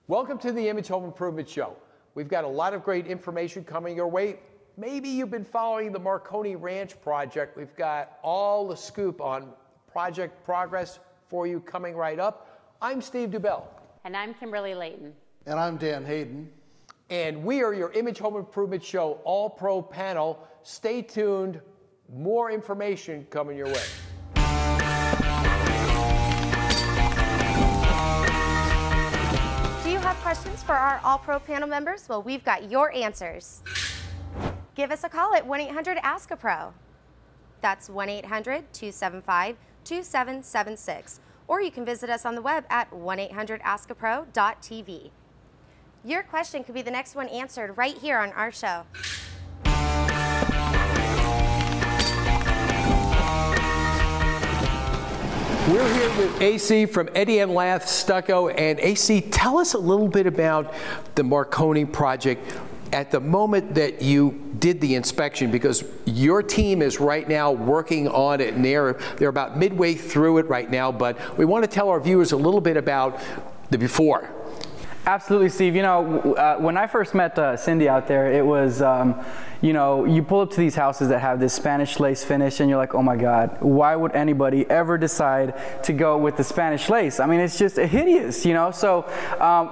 Welcome to the Image Home Improvement Show. We've got a lot of great information coming your way. Maybe you've been following the Marconi Ranch project. We've got all the scoop on project progress for you coming right up. I'm Steve Dubell. And I'm Kimberly Layton. And I'm Dan Hayden. And we are your Image Home Improvement Show All-Pro panel. Stay tuned. More information coming your way. Do you have questions for our All-Pro panel members? Well, we've got your answers. Give us a call at 1-800-ASK-A-PRO. That's 1-800-275-2776. Or you can visit us on the web at 1-800-AskAPro.tv. Your question could be the next one answered right here on our show. We're here with AC from Eddie and Lath Stucco. And AC, tell us a little bit about the Marconi project at the moment that you did the inspection, because your team is right now working on it, and they're about midway through it right now, but we want to tell our viewers a little bit about the before. Absolutely, Steve. You know, when I first met Cindy out there, it was, you know, you pull up to these houses that have this Spanish lace finish and you're like, oh my God, why would anybody ever decide to go with the Spanish lace? I mean, it's just hideous, you know? So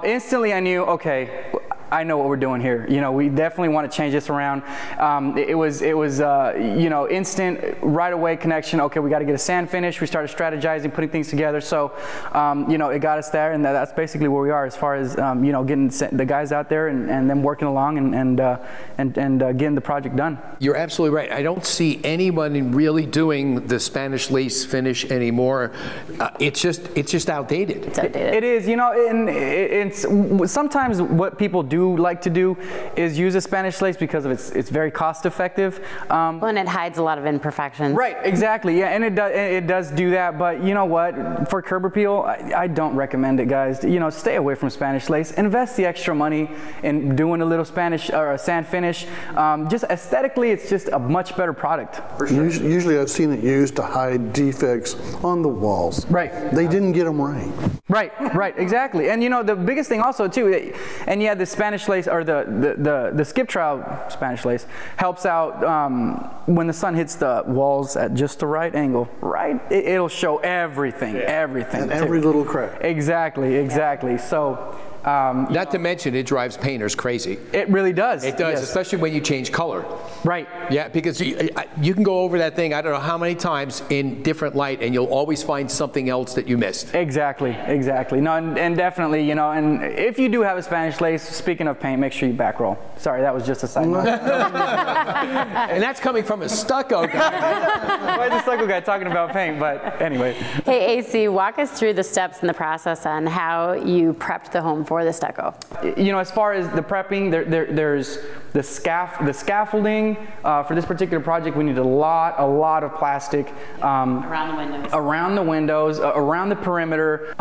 instantly I knew, okay, I know what we're doing here. You know, we definitely want to change this around. It was you know, instant, right away connection. Okay, we got to get a sand finish. We started strategizing, putting things together. So, you know, it got us there, and that's basically where we are as far as you know, getting the guys out there and them working along and getting the project done. You're absolutely right. I don't see anyone really doing the Spanish lace finish anymore. It's just outdated. It's outdated. It is. You know, and it's sometimes what people do like to do is use a Spanish lace because of it's very cost effective. Well, and it hides a lot of imperfections. Right, exactly, yeah, and it does do that, but you know what, for curb appeal, I don't recommend it, guys. You know, stay away from Spanish lace. Invest the extra money in doing a little Spanish or a sand finish. Just aesthetically, it's just a much better product. For sure. Usually I've seen it used to hide defects on the walls. Right. They didn't get them right. Right, exactly. And you know, the biggest thing also too, and yeah, the Spanish lace or the skip trowel Spanish lace helps out when the sun hits the walls at just the right angle. Right, it'll show everything, everything. And every little crack. Exactly. Yeah. So. Not to mention, it drives painters crazy. It really does. It does, yes. Especially when you change color. Right. Yeah, because you can go over that thing, I don't know how many times in different light, and you'll always find something else that you missed. Exactly. No, and definitely, you know, and if you do have a Spanish lace, speaking of paint, make sure you back roll. Sorry, that was just a side note. And that's coming from a stucco guy. Why is a stucco guy talking about paint? But anyway. Hey, AC, walk us through the steps in the process on how you prepped the home for the stucco. You know, as far as the prepping, there's the scaffolding. For this particular project, we need a lot of plastic. Around the windows, around the perimeter.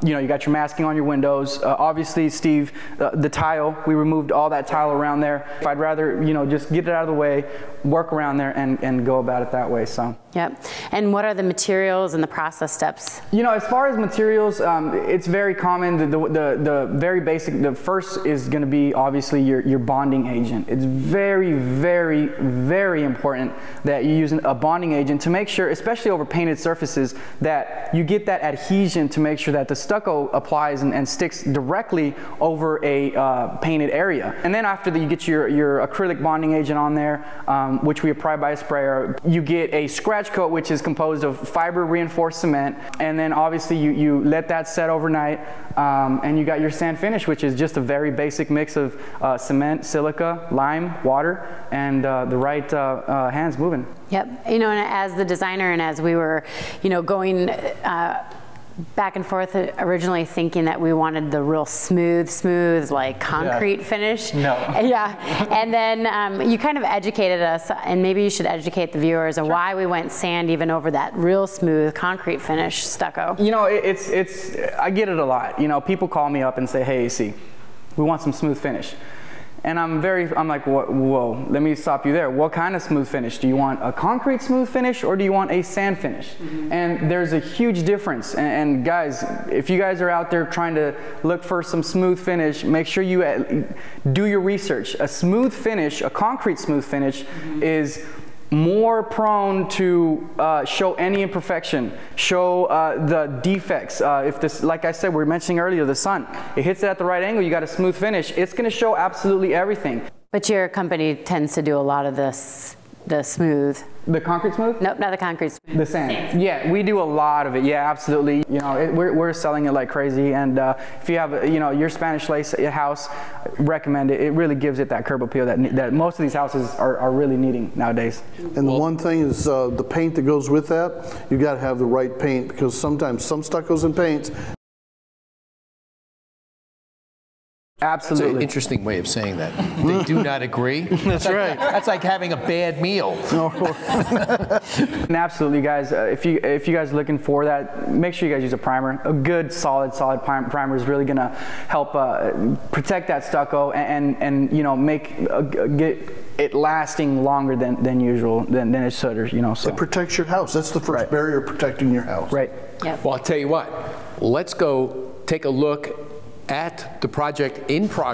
You know, you got your masking on your windows. Obviously, Steve, the tile, we removed all that tile around there. If I'd rather, you know, just get it out of the way, work around there and go about it that way, so. Yep. And what are the materials and the process steps? You know, as far as materials, it's very common. The very basic, the first is going to be obviously your bonding agent. It's very, very, very important that you use a bonding agent to make sure, especially over painted surfaces, that you get that adhesion to make sure that the stucco applies and sticks directly over a painted area. And then after that, you get your acrylic bonding agent on there, which we apply by a sprayer. You get a scratch coat, which is composed of fiber reinforced cement, and then obviously you let that set overnight, and you got your sand finish, which is just a very basic mix of cement, silica, lime, water, and the right hands moving. Yep. You know, and as the designer and as we were, you know, going back and forth, originally thinking that we wanted the real smooth, like concrete finish. No. Yeah. And then you kind of educated us, and maybe you should educate the viewers on why we went sand even over that real smooth concrete finish stucco. You know, I get it a lot. You know, people call me up and say, hey, AC, we want some smooth finish. And I'm like, whoa, let me stop you there. What kind of smooth finish? Do you want a concrete smooth finish or do you want a sand finish? And there's a huge difference. And guys, if you guys are out there trying to look for some smooth finish, make sure you do your research. A smooth finish, a concrete smooth finish, is more prone to show any imperfection, show the defects. If this, like I said, we were mentioning earlier, the sun, it hits it at the right angle, you got a smooth finish, it's gonna show absolutely everything. But your company tends to do a lot of this, the smooth. The concrete smooth? Nope, not the concrete smooth. The sand. Yeah, we do a lot of it. Yeah, absolutely. You know, we're selling it like crazy. And if you have, you know, your Spanish lace house, recommend it. It really gives it that curb appeal that most of these houses are really needing nowadays. And the one thing is the paint that goes with that. You got to have the right paint, because sometimes some stuccos and paints. Absolutely. That's an interesting way of saying that. They do not agree. That's right. That's like having a bad meal. And absolutely, guys. If you guys are looking for that, make sure you guys use a primer. A good, solid primer is really gonna help protect that stucco and you know, get it lasting longer than usual than it should, or, you know. So it protects your house. That's the first barrier protecting your house. Right. Yep. Well, I'll tell you what. Let's go take a look at the project in progress.